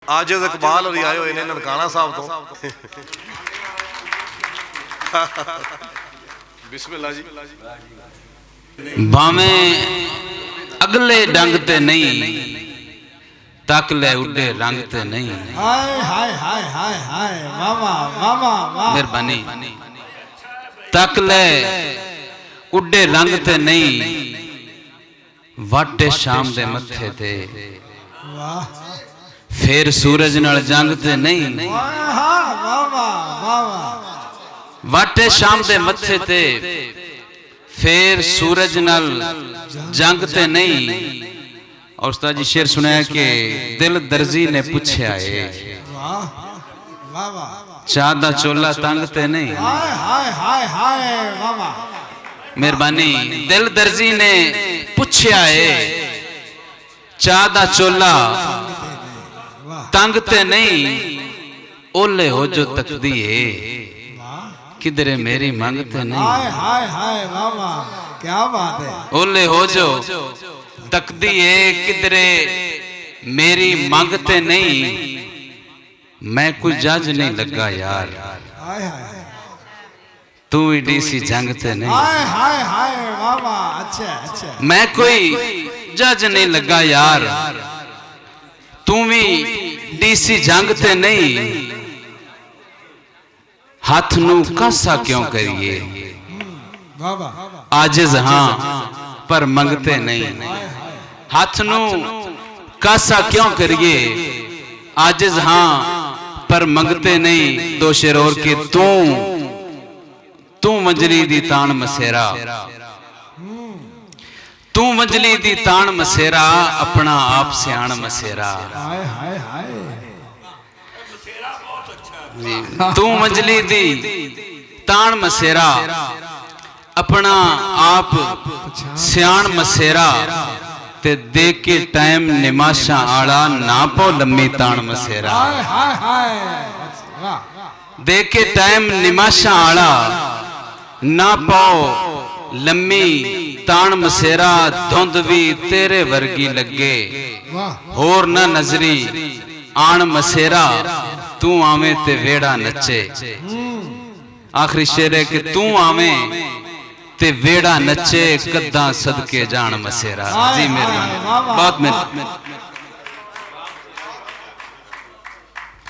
आज इकबाल होरी आए हुए ने ननकाना साहब तो बिस्मिल्लाह जी। भावे अगले डंग ते नहीं तक ले उड़े रंग ते नहीं। हाय हाय हाय हाय हाय मामा मामा मामा मेहरबानी। तक ले उड़े रंग ते नहीं वाटे शाम दे मथे ते वाह फिर सूरज नाल जंग ते नहीं। हाँ मामा मामा वाटे शाम दे मथे ते फिर सूरज नाल जंग ते नहीं। और उस्ताद जी शेर सुनाया कि दिल दर्जी ने पूछया है वाह मामा चाह दा चोला तंग ते नहीं। हाय हाय हाय हाय मामा मेहरबानी। दिल दर्जी ने पूछया है चाह दा चोला तंग ते नहीं। ओले हो जो तकदी है किधरे मेरी मांगते नहीं। हाय हाय हाय मामा क्या बात है। ओले हो जो तकदी है किधरे मेरी मांगते नहीं। मैं कोई जज नहीं लगा यार हाय हाय तू ही डीसी जंगते नहीं। हाय हाय हाय मामा अच्छा अच्छा मैं कोई जज नहीं लगा यार तू भी डीसी जंगते नहीं। हाथ नू कासा क्यों करिए बाबा आजिज हाँ पर मंगते नहीं। हाथ नू कासा क्यों करिए आजिज हाँ पर मंगते नहीं। दो शेर और के तू मंजली दी तान मसेरा तू मंजली दी तान मसेरा अपना आप सियाण मसेरा। हाय हाय हाय तू मंजली दी तान मसेरा अपना आप सियाण मसेरा ते दे के टाइम निमाशा आला ना पो लम्मी तान मसेरा। हाय हाय हाय वाह दे के टाइम निमाशा आला ना पाओ लम्मी तान मसेरा। धुंध भी तेरे वर्गी लगे वाह होर ना नजरी आन मसेरा। तू आवे ते वेड़ा नचे। आखिरी शेर है कि तू आवे ते वेड़ा नचे कद्दा सदके जान मसेरा। जी मेहरबानी बहुत मेहरबानी।